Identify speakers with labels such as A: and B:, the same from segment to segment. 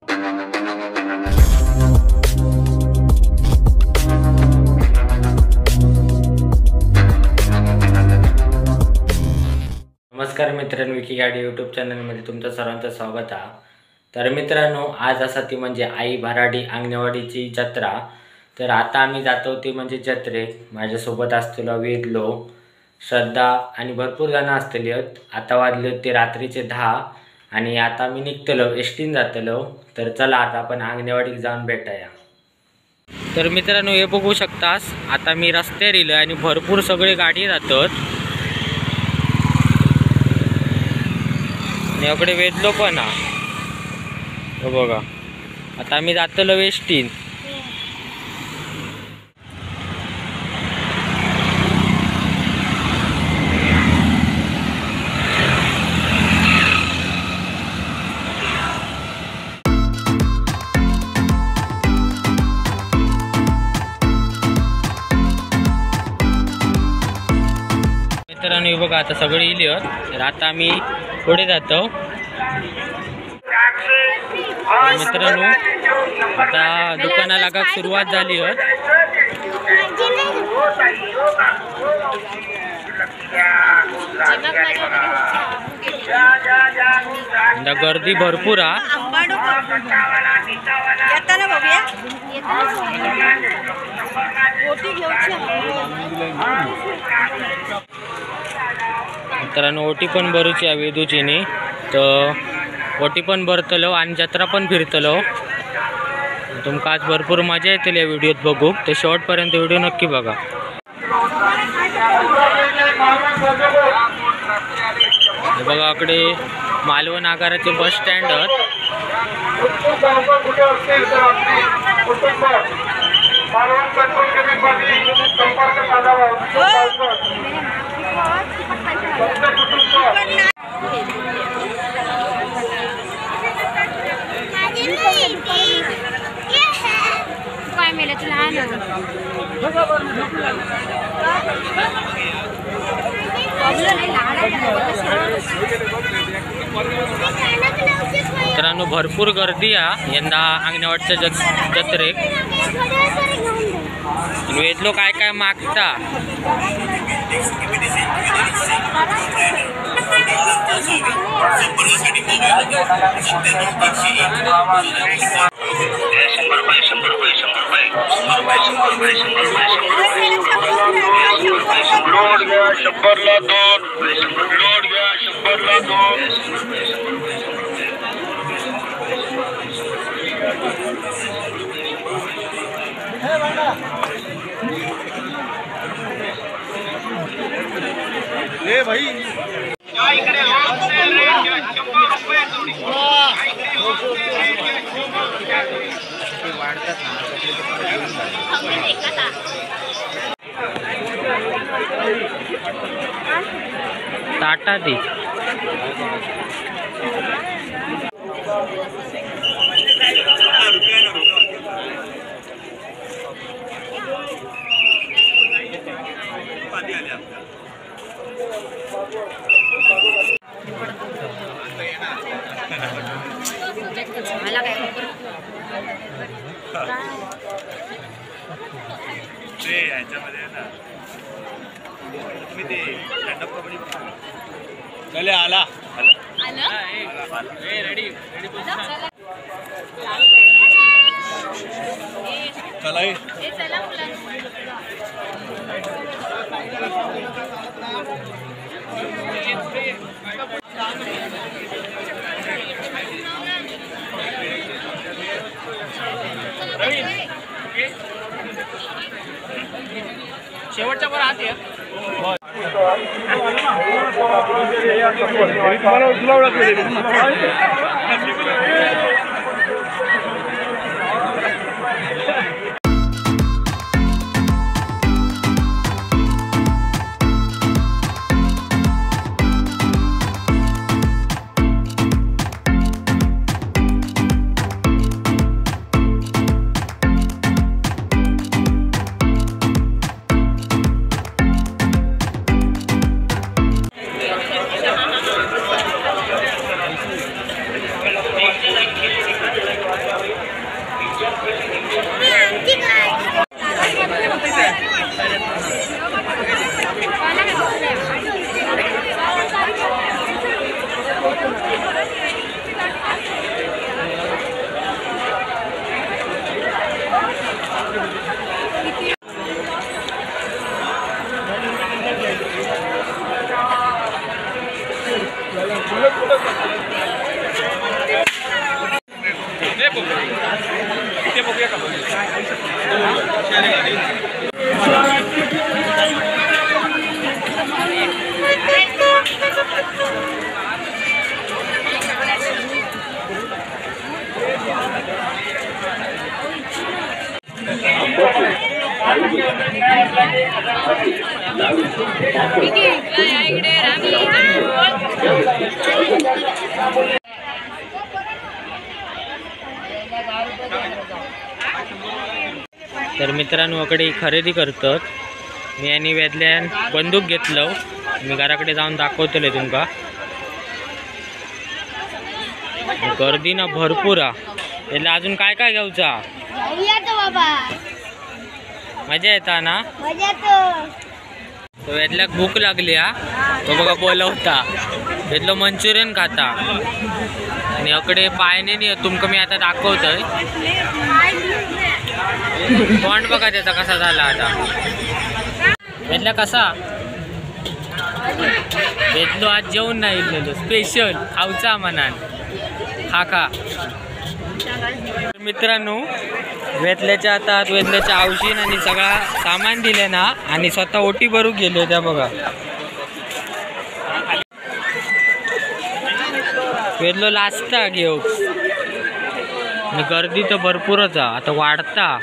A: नमस्कार मित्रांनो, विकी गाडी यूट्यूब चॅनलमध्ये तुमचं सर्वांचं स्वागत आहे। तर मित्रांनो, आज असा ती म्हणजे आई भराडी अंगणवाडीची जत्रा। तर आता आम्ही जातो ती म्हणजे जत्रेत। माझ्यासोबत असलेला वेदलो, श्रद्धा आणि भरपूर जण असतली। आता वाजले ते रात्रीचे 10 आणि आता मी निघतलो, एसटीन जातलो। तर चला आता आपण अंगणवाडीत जाऊन भेटूया। तर मित्रांनो, हे बघू शकतास, आता मी रस्त्यावर इलो आणि भरपूर सगळे गाडी जातात। याकडे वेदलो पण हा बघा। आता आम्ही जातलो एसटीन। मित्रांनो, बघा आता सगळे इली आहेत। तर आता आम्ही पुढे जातो। मित्रांनो, आता दुकाना लागाक सुरुवात झाली आहे। गर्दी भरपूर आहे। मित्रांनो, ओटी पण भरूची आहे वेदूचीनी। तर ओटी पण भरतलो आणि जत्रा पण फिरतलो। तुमका आज भरपूर मजा येतली या व्हिडिओत बघू। ते शॉर्ट पर्यंत व्हिडिओ नक्की बघा। हे बघा, इकडे मालवण आगाराचे बस स्टँड आहे। मित्रांनो, भरपूर गर्दी आहे यंदा अंगणवाडीच्या जत्रेक। वेदलो काय काय मागता।
B: लोड गया 100ला 2, लोड गया 100ला 2। भाई इकडे होलसेल रेट 100 रुपये जोडी।
A: टाटा दी
B: चले आला
A: रेडी
B: चला
A: शेवटच्या वर आत आहे। तर मित्रांनो इकडे खरेदी करतात. मी आणि वेदल्यान बंदूक घेतलो. मी घराकडे जाऊन दाखवतले तुमका. गर्दी ना भरपूर आहे. अजून काय काय घेऊचा? मजा येता ना? तो वेदल्याक भूक लागली हा. तो बघा बोलवता. वेदलो मंचुरियन खाता आणि इकडे पायने नाही तुमका मी आता दाखवतोय. तोंड बघा त्याचा कसा झाला आता. वेदल्या कसा? वेदलो आज जेवण नाही इल्लेलो स्पेशल खाऊचा मनान खा. मित्रांनो वेदल्याच्या हातात वेदल्याच्या औषध आणि सगळा सामान दिले ना आणि स्वतः ओटी भरू गेले त्या बघा. वेदलो लाजता घेऊ आणि गर्दी तर भरपूरच आता वाढता.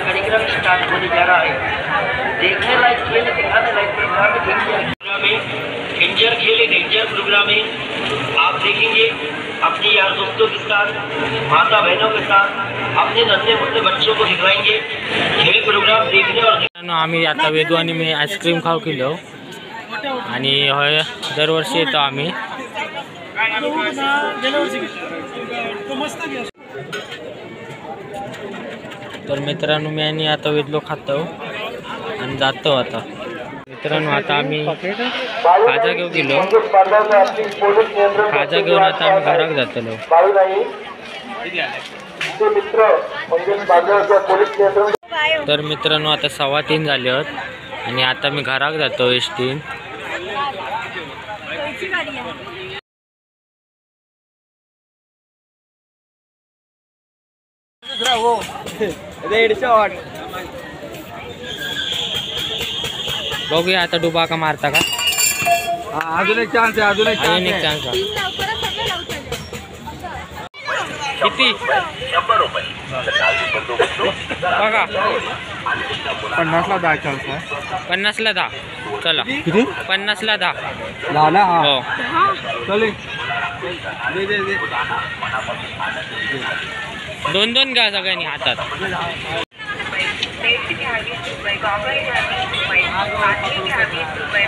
C: कार्यक्रम स्टार्ट होने जा रहा है. देखने लायक खेल, दिखाने लायक प्रोग्राम है. डेंजर खेल है, डेंजर प्रोग्राम है. आप देखेंगे अपने यार दोस्तों के साथ, माता बहनों के साथ, अपने नन्हे मुन्ने बच्चों को दिखलाएंगे. खेल प्रोग्राम देखने और
A: आम्ही आता वेदू आणि मी आईस्क्रीम खाऊ केलो आणि होय दरवर्षी येतो आम्ही. तर मित्रांनो मी आणि आता वेदलो खातो आणि जातो आता. मित्रांनो आता आम्ही खाजा घेऊन गेलो. खाजा घेऊन आता आम्ही घरात जातलो. तर मित्रांनो आता 3:15 झाले आहेत आणि आता मी घरात जातो एसटीन. बघूया आता डुबा का मारता का.
D: अजून एक चान्स आहे. अजून एक
A: चान्स किती बघा.
D: 50ला 10 चान्स आहे.
A: 50ला 10. चला
D: किती?
A: 50ला 10.
D: लावला
A: हो
D: चले. दे
A: 2-2 घ्या सगळ्यांनी हातात.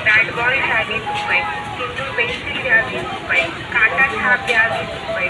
E: बॅट बॉल 20 रुपये, सिंधू पेन्सिल 20 रुपये, काटा छाप 20 रुपये.